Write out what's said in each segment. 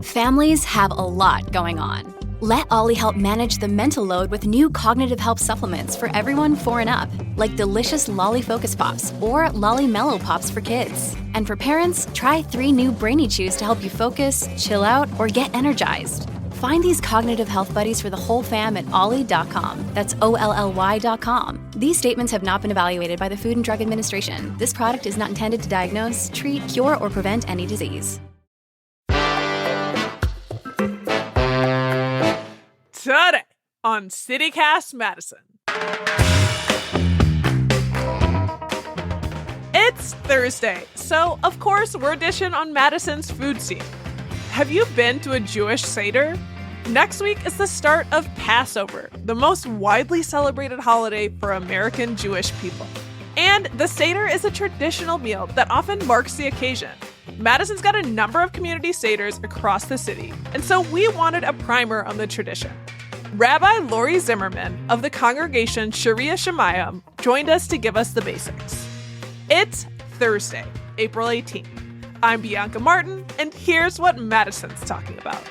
Families have a lot going on. Let Ollie help manage the mental load with new cognitive help supplements for everyone 4 and up, like delicious Lolly Focus Pops or Lolly Mellow Pops for kids. And for parents, try 3 new Brainy Chews to help you focus, chill out, or get energized. Find these cognitive health buddies for the whole fam at ollie.com. That's OLLY.com. These statements have not been evaluated by the Food and Drug Administration. This product is not intended to diagnose, treat, cure, or prevent any disease. Today on CityCast Madison. It's Thursday, so of course we're dishing on Madison's food scene. Have you been to a Jewish Seder? Next week is the start of Passover, the most widely celebrated holiday for American Jewish people. And the Seder is a traditional meal that often marks the occasion. Madison's got a number of community Seders across the city, and so we wanted a primer on the tradition. Rabbi Lori Zimmerman of the congregation Sharia Shemayim joined us to give us the basics. It's Thursday, April 18th. I'm Bianca Martin, and here's what Madison's talking about.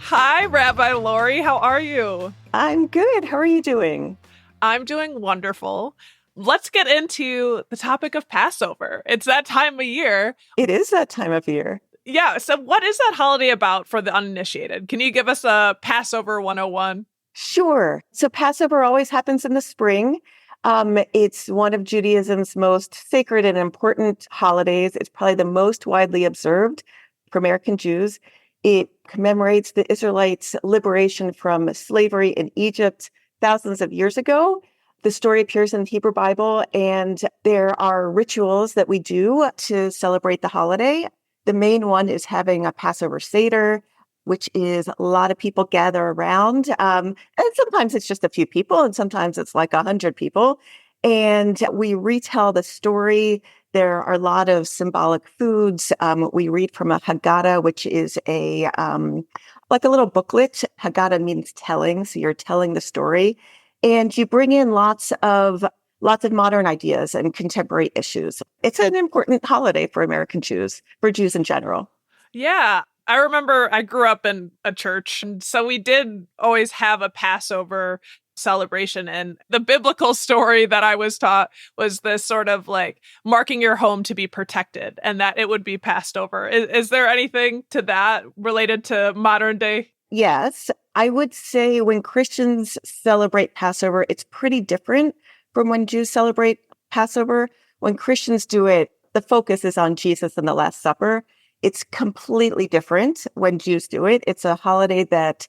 Hi, Rabbi Lori. How are you? I'm good. How are you doing? I'm doing wonderful. Let's get into the topic of Passover. It's that time of year. It is that time of year. Yeah. So what is that holiday about for the uninitiated? Can you give us a Passover 101? Sure. So Passover always happens in the spring. It's one of Judaism's most sacred and important holidays. It's probably the most widely observed for American Jews. It commemorates the Israelites' liberation from slavery in Egypt thousands of years ago. The story appears in the Hebrew Bible, and there are rituals that we do to celebrate the holiday. The main one is having a Passover Seder, which is a lot of people gather around. And sometimes it's just a few people, and sometimes it's like 100 people. And we retell the story. There are a lot of symbolic foods. We read from a Haggadah, which is like a little booklet. Haggadah means telling, so you're telling the story. And you bring in lots of modern ideas and contemporary issues. It's an important holiday for American Jews, for Jews in general. Yeah. I remember I grew up in a church, and so we did always have a Passover celebration. And the biblical story that I was taught was this sort of like marking your home to be protected and that it would be passed over. Is there anything to that related to modern day? Yes. I would say when Christians celebrate Passover, it's pretty different from when Jews celebrate Passover. When Christians do it, the focus is on Jesus and the Last Supper. It's completely different when Jews do it. It's a holiday that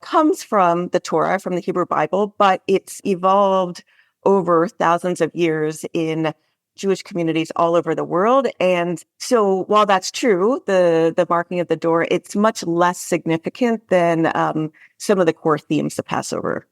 comes from the Torah, from the Hebrew Bible, but it's evolved over thousands of years in Jewish communities all over the world. And so while that's true, the marking of the door, it's much less significant than some of the core themes of Passover.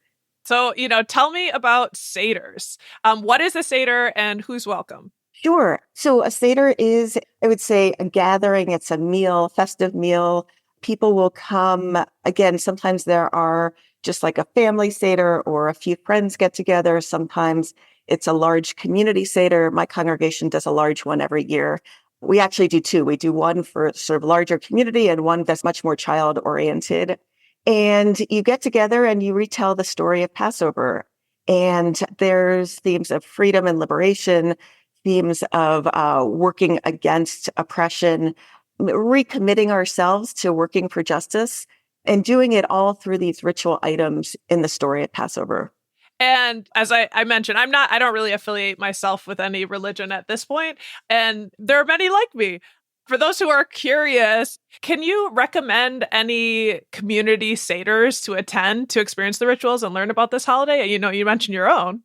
So, tell me about Seders. What is a Seder and who's welcome? Sure. So a Seder is, I would say, a gathering. It's a meal, festive meal. People will come. Again, sometimes there are just like a family Seder or a few friends get together. Sometimes it's a large community Seder. My congregation does a large one every year. We actually do 2. We do one for sort of larger community and one that's much more child-oriented. And you get together and you retell the story of Passover. And there's themes of freedom and liberation, themes of working against oppression, recommitting ourselves to working for justice, and doing it all through these ritual items in the story of Passover. And as I mentioned, I don't really affiliate myself with any religion at this point, and there are many like me. For those who are curious, can you recommend any community Seders to attend to experience the rituals and learn about this holiday? You mentioned your own.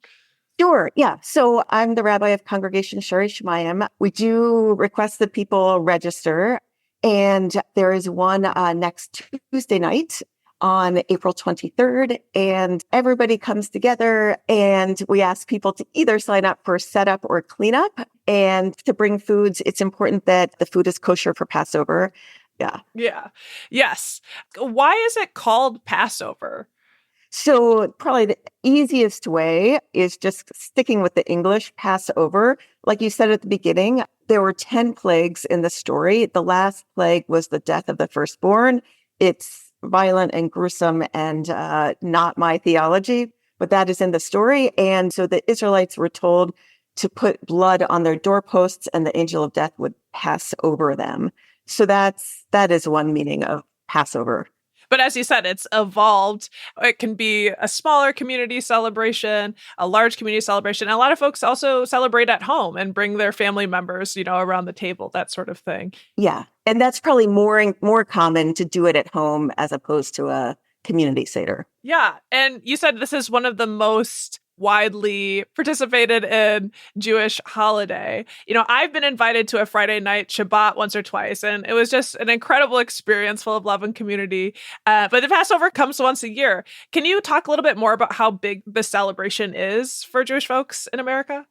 Sure. Yeah. So I'm the rabbi of Congregation Sharia Shemayim. We do request that people register, and there is one next Tuesday night on April 23rd, and everybody comes together, and we ask people to either sign up for setup or cleanup, and to bring foods. It's important that the food is kosher for Passover. Yeah. Yeah. Yes. Why is it called Passover? So probably the easiest way is just sticking with the English Passover. Like you said at the beginning, there were 10 plagues in the story. The last plague was the death of the firstborn. It's violent and gruesome and not my theology, but that is in the story. And so the Israelites were told to put blood on their doorposts and the angel of death would pass over them. So that is one meaning of Passover. But as you said, it's evolved. It can be a smaller community celebration, a large community celebration. And a lot of folks also celebrate at home and bring their family members, around the table, that sort of thing. Yeah. And that's probably more common to do it at home as opposed to a community Seder. Yeah. And you said this is one of the most widely participated in Jewish holiday. I've been invited to a Friday night Shabbat once or twice, and it was just an incredible experience full of love and community. But the Passover comes once a year. Can you talk a little bit more about how big the celebration is for Jewish folks in America?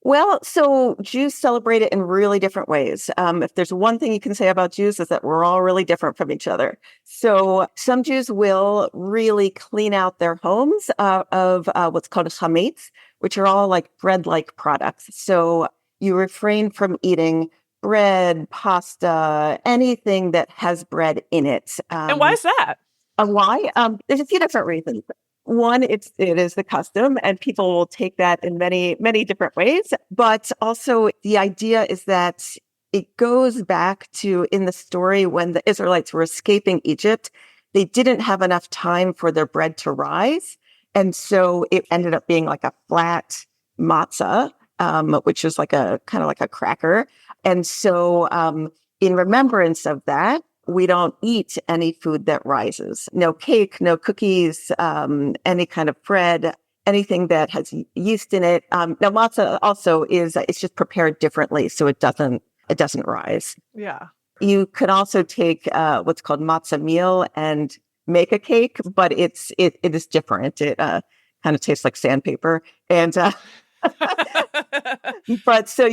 Well, so Jews celebrate it in really different ways. If there's one thing you can say about Jews is that we're all really different from each other. So some Jews will really clean out their homes of what's called chametz, which are all like bread-like products. So you refrain from eating bread, pasta, anything that has bread in it. And why is that? Why? There's a few different reasons. One, it is the custom, and people will take that in many, many different ways. But also the idea is that it goes back to in the story when the Israelites were escaping Egypt, they didn't have enough time for their bread to rise. And so it ended up being like a flat matzah, which is like a kind of like a cracker. And so in remembrance of that, we don't eat any food that rises. No cake, no cookies, any kind of bread, anything that has yeast in it. Now matzah also it's just prepared differently, so it doesn't rise. Yeah. You could also take what's called matzah meal and make a cake, but it is different. It kind of tastes like sandpaper, and but so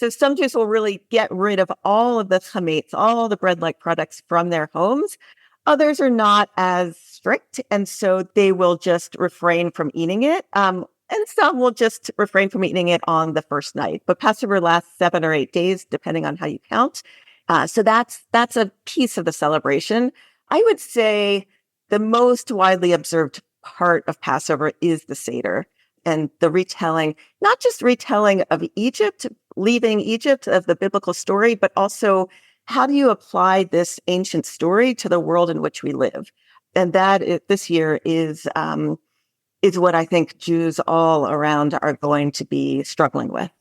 some Jews will really get rid of all of the chametz, all the bread-like products from their homes. Others are not as strict, and so they will just refrain from eating it. And some will just refrain from eating it on the first night. But Passover lasts 7 or 8 days, depending on how you count. So that's a piece of the celebration. I would say the most widely observed part of Passover is the Seder. And the retelling, not just retelling of Egypt, leaving Egypt, of the biblical story, but also how do you apply this ancient story to the world in which we live? And this year is what I think Jews all around are going to be struggling with.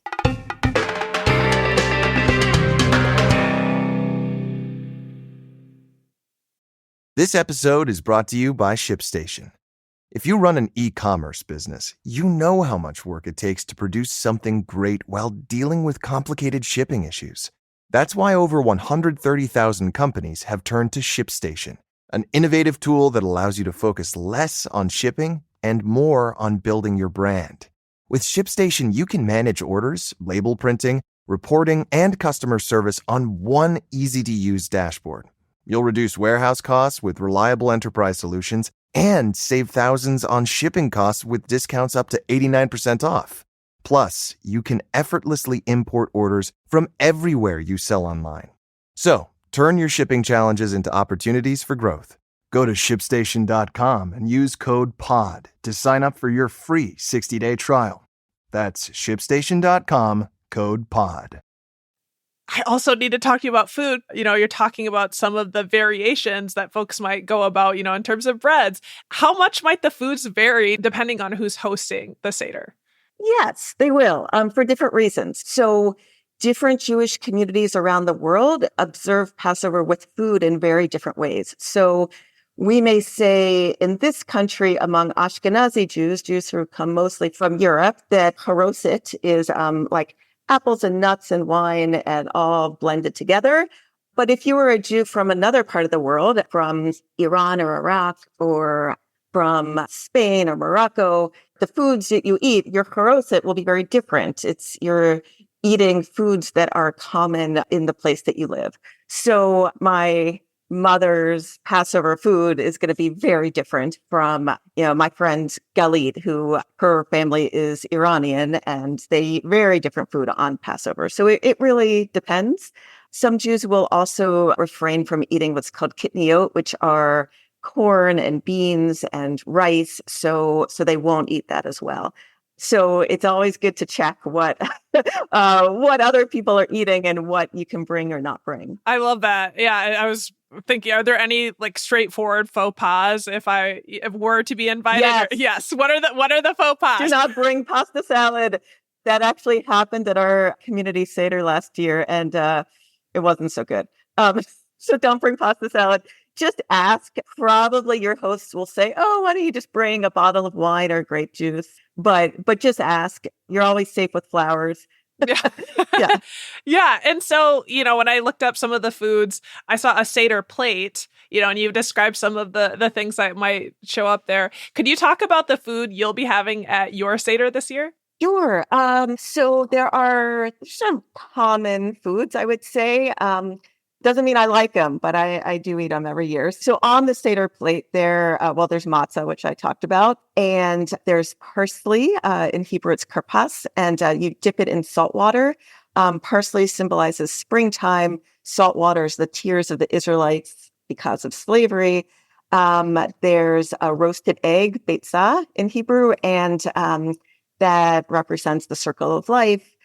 This episode is brought to you by ShipStation. If you run an e-commerce business, you know how much work it takes to produce something great while dealing with complicated shipping issues. That's why over 130,000 companies have turned to ShipStation, an innovative tool that allows you to focus less on shipping and more on building your brand. With ShipStation, you can manage orders, label printing, reporting, and customer service on one easy-to-use dashboard. You'll reduce warehouse costs with reliable enterprise solutions and save thousands on shipping costs with discounts up to 89% off. Plus, you can effortlessly import orders from everywhere you sell online. So, turn your shipping challenges into opportunities for growth. Go to ShipStation.com and use code POD to sign up for your free 60-day trial. That's ShipStation.com, code POD. I also need to talk to you about food. You're talking about some of the variations that folks might go about, in terms of breads. How much might the foods vary depending on who's hosting the Seder? Yes, they will, for different reasons. So different Jewish communities around the world observe Passover with food in very different ways. So we may say in this country among Ashkenazi Jews who come mostly from Europe, that haroset is like apples and nuts and wine and all blended together. But if you were a Jew from another part of the world, from Iran or Iraq or from Spain or Morocco, the foods that you eat, your haroset will be very different. You're eating foods that are common in the place that you live. So my mother's Passover food is going to be very different from, my friend Galit, who her family is Iranian, and they eat very different food on Passover. So it really depends. Some Jews will also refrain from eating what's called kitniot, which are corn and beans and rice. So they won't eat that as well. So it's always good to check what other people are eating and what you can bring or not bring. I love that. Yeah, I was thinking, are there any like straightforward faux pas if I were to be invited? Yes. What are the faux pas? Do not bring pasta salad. That actually happened at our community Seder last year, and it wasn't so good. So don't bring pasta salad. Just ask. Probably your hosts will say, "Oh, why don't you just bring a bottle of wine or grape juice?" But just ask. You're always safe with flowers. Yeah. Yeah. And so, when I looked up some of the foods, I saw a Seder plate, and you described some of the things that might show up there. Could you talk about the food you'll be having at your Seder this year? Sure. So there are some common foods, I would say. Doesn't mean I like them, but I do eat them every year. So on the Seder plate, there's matzah, which I talked about, and there's parsley. In Hebrew, it's karpas, and you dip it in salt water. Parsley symbolizes springtime. Salt water is the tears of the Israelites because of slavery. There's a roasted egg, beitzah in Hebrew, and that represents the circle of life.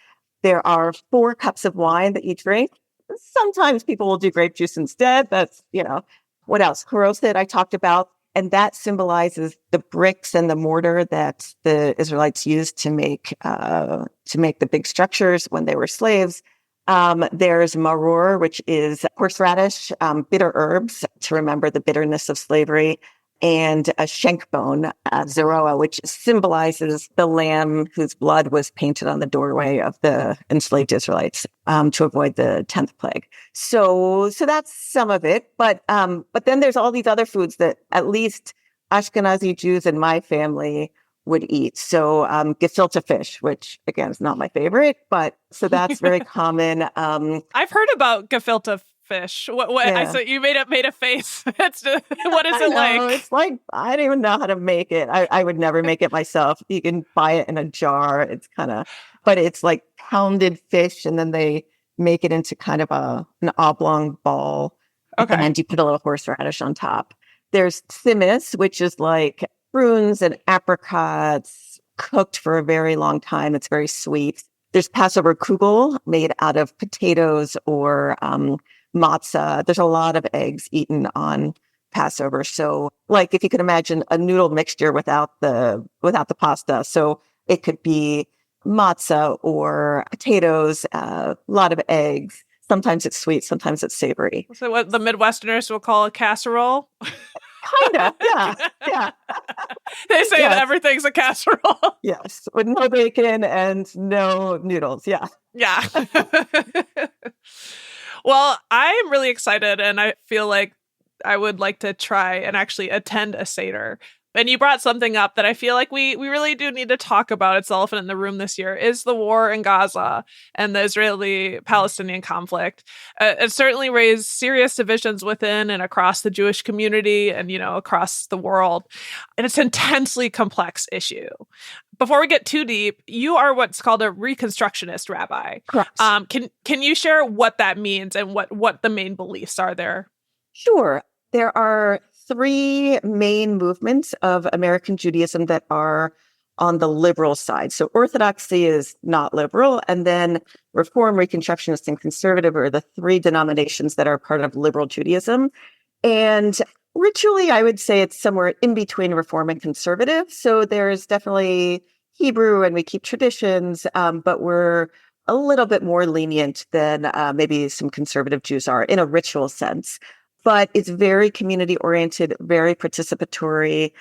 There are 4 cups of wine that you drink. Sometimes people will do grape juice instead. That's, what else? Haroset I talked about, and that symbolizes the bricks and the mortar that the Israelites used to make the big structures when they were slaves. There's maror, which is horseradish, bitter herbs to remember the bitterness of slavery, and a shank bone, zeroa, which symbolizes the lamb whose blood was painted on the doorway of the enslaved Israelites to avoid the 10th plague. So that's some of it. But then there's all these other foods that at least Ashkenazi Jews in my family would eat. So gefilte fish, which again is not my favorite, but so that's very common. I've heard about gefilte fish. What? Yeah. I saw you made a face. What is it like? It's like, I don't even know how to make it. I would never make it myself. You can buy it in a jar. It's but it's like pounded fish, and then they make it into kind of an oblong ball. Okay. And you put a little horseradish on top. There's thymis, which is like prunes and apricots cooked for a very long time. It's very sweet. There's Passover kugel made out of potatoes or matzah. There's a lot of eggs eaten on Passover. So like if you could imagine a noodle mixture without the pasta. So it could be matzah or potatoes, a lot of eggs. Sometimes it's sweet, sometimes it's savory. So what the Midwesterners will call a casserole? Kinda, yeah. They say that everything's a casserole. Yes, with no bacon and no noodles, yeah. Yeah. Well, I'm really excited, and I feel like I would like to try and actually attend a Seder. And you brought something up that I feel like we really do need to talk about. It's the elephant in the room this year, is the war in Gaza and the Israeli-Palestinian conflict. It certainly raised serious divisions within and across the Jewish community and, across the world. And it's an intensely complex issue. Before we get too deep, you are what's called a Reconstructionist rabbi. Correct. Can you share what that means and what the main beliefs are there? Sure. There are 3 main movements of American Judaism that are on the liberal side. So Orthodoxy is not liberal, and then Reform, Reconstructionist, and Conservative are the 3 denominations that are part of liberal Judaism. And ritually, I would say it's somewhere in between Reform and Conservative. So there's definitely Hebrew, and we keep traditions, but we're a little bit more lenient than maybe some conservative Jews are in a ritual sense. But it's very community-oriented, very participatory,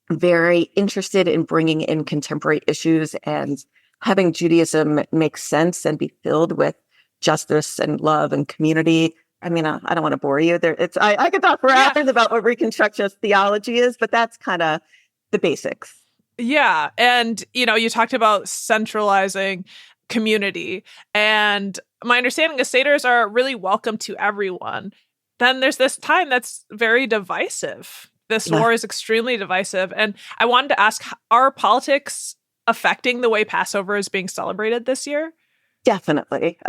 very interested in bringing in contemporary issues and having Judaism make sense and be filled with justice and love and community. I mean, I don't want to bore you. I could talk for hours about what Reconstructionist theology is, but that's kind of the basics. Yeah. And, you talked about centralizing community. And my understanding is Seders are really welcome to everyone. then there's this time that's very divisive. This war is extremely divisive. And I wanted to ask, are politics affecting the way Passover is being celebrated this year? Definitely.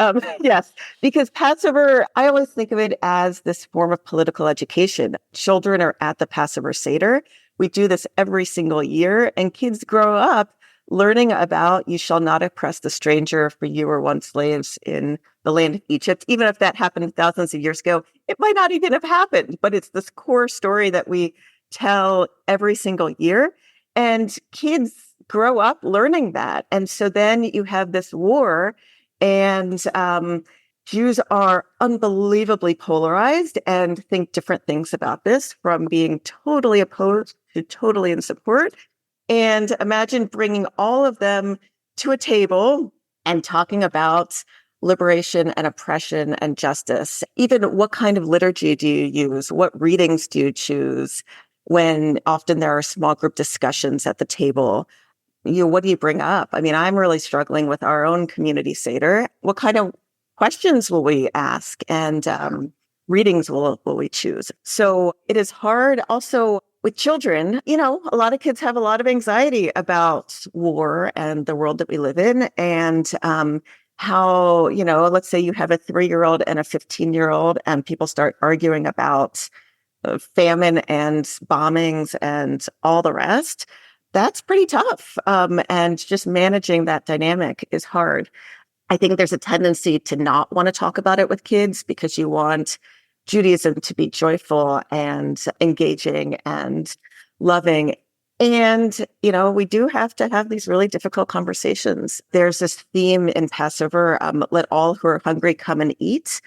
Yes, because Passover, I always think of it as this form of political education. Children are at the Passover Seder. We do this every single year, and kids grow up learning about you shall not oppress the stranger, for you were once slaves in the land of Egypt. Even if that happened thousands of years ago, it might not even have happened, but it's this core story that we tell every single year. And kids grow up learning that. And so then you have this war, and Jews are unbelievably polarized and think different things about this, from being totally opposed to totally in support. And imagine bringing all of them to a table and talking about liberation and oppression and justice. Even what kind of liturgy do you use? What readings do you choose? When often there are small group discussions at the table, what do you bring up? I mean, I'm really struggling with our own community Seder. What kind of questions will we ask? And readings will we choose? So it is hard also with children. A lot of kids have a lot of anxiety about war and the world that we live in, and how, let's say you have a 3-year-old and a 15-year-old, and people start arguing about famine and bombings and all the rest. That's pretty tough. And just managing that dynamic is hard. I think there's a tendency to not want to talk about it with kids because you want Judaism to be joyful and engaging and loving. And, we do have to have these really difficult conversations. There's this theme in Passover, let all who are hungry come and eat.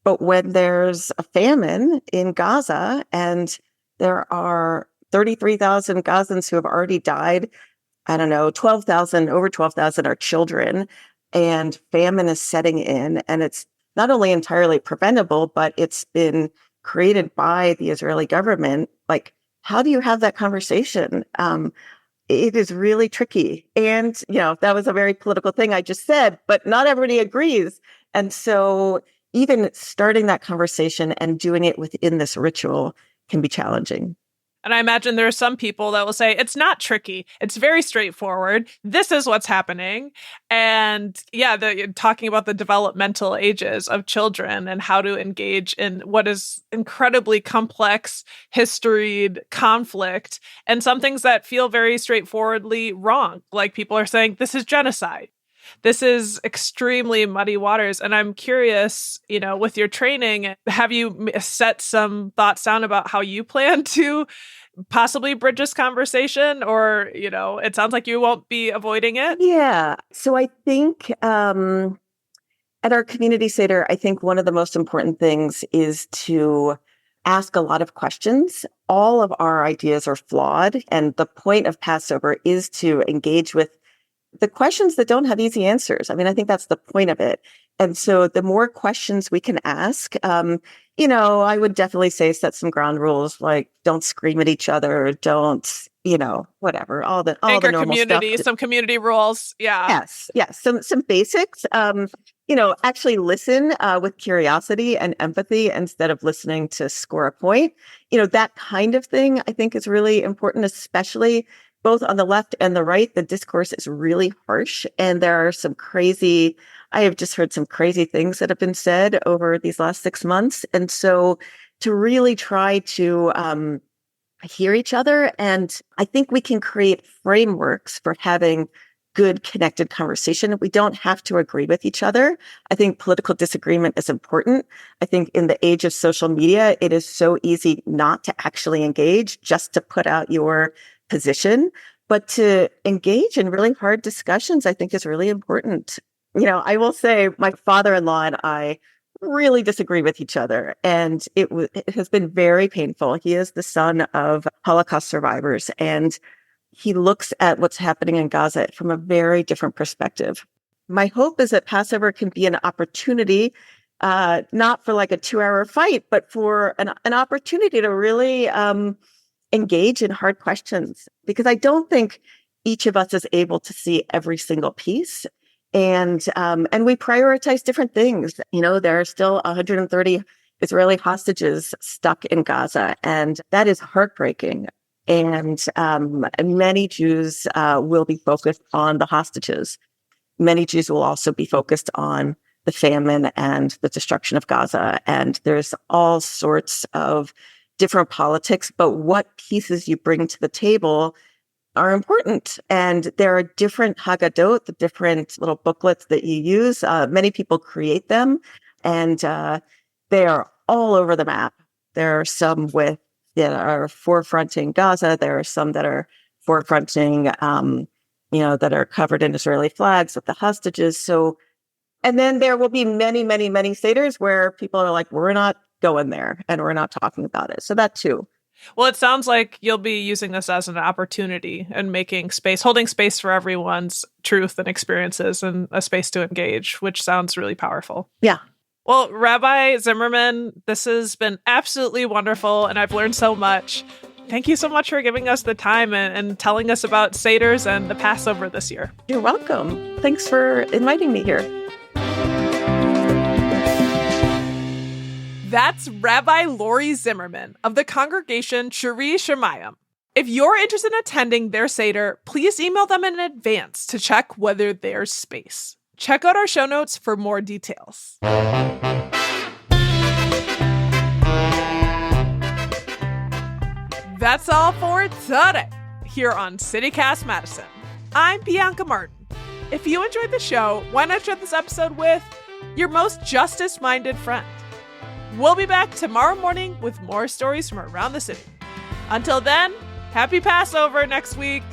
But when there's a famine in Gaza and there are 33,000 Gazans who have already died, I don't know, over 12,000 are children, and famine is setting in, and it's not only entirely preventable, but it's been created by the Israeli government. Like, how do you have that conversation? It is really tricky. And, that was a very political thing I just said, but not everybody agrees. And so even starting that conversation and doing it within this ritual can be challenging. And I imagine there are some people that will say, it's not tricky. It's very straightforward. This is what's happening. And talking about the developmental ages of children and how to engage in what is incredibly complex, historied conflict, and some things that feel very straightforwardly wrong. Like people are saying, this is genocide. This is extremely muddy waters. And I'm curious, with your training, have you set some thoughts down about how you plan to possibly bridge this conversation? Or, it sounds like you won't be avoiding it. Yeah. So I think at our community Seder, I think one of the most important things is to ask a lot of questions. All of our ideas are flawed. And the point of Passover is to engage with the questions that don't have easy answers. I mean, I think that's the point of it. And so the more questions we can ask, I would definitely say set some ground rules, like don't scream at each other, don't, whatever, all the normal community, stuff. some community rules. Yeah. Yes. Some basics, actually listen with curiosity and empathy instead of listening to score a point. That kind of thing I think is really important, especially both on the left and the right. The discourse is really harsh, and there are I have just heard some crazy things that have been said over these last 6 months. And so to really try to hear each other, and I think we can create frameworks for having good connected conversation. We don't have to agree with each other. I think political disagreement is important. I think in the age of social media, it is so easy not to actually engage, just to put out your position, but to engage in really hard discussions, I think is really important. I will say my father-in-law and I really disagree with each other, and it has been very painful. He is the son of Holocaust survivors, and he looks at what's happening in Gaza from a very different perspective. My hope is that Passover can be an opportunity, not for like a 2-hour fight, but for an opportunity to really engage in hard questions, because I don't think each of us is able to see every single piece. And we prioritize different things. There are still 130 Israeli hostages stuck in Gaza, and that is heartbreaking. And many Jews will be focused on the hostages. Many Jews will also be focused on the famine and the destruction of Gaza. And there's all sorts of different politics, but what pieces you bring to the table are important. And there are different Haggadot, the different little booklets that you use. Many people create them, and they are all over the map. There are some that are forefronting Gaza. There are some that are forefronting, that are covered in Israeli flags with the hostages. So, and then there will be many, many, many Seders where people are like, we're not going there and we're not talking about it. So that too. Well, it sounds like you'll be using this as an opportunity and making space, holding space for everyone's truth and experiences and a space to engage, which sounds really powerful. Yeah. Well, Rabbi Zimmerman, this has been absolutely wonderful, and I've learned so much. Thank you so much for giving us the time and telling us about Seders and the Passover this year. You're welcome. Thanks for inviting me here. That's Rabbi Lori Zimmerman of the congregation Shari Shemayim. If you're interested in attending their Seder, please email them in advance to check whether there's space. Check out our show notes for more details. That's all for today here on CityCast Madison. I'm Bianca Martin. If you enjoyed the show, why not share this episode with your most justice-minded friend? We'll be back tomorrow morning with more stories from around the city. Until then, happy Passover next week.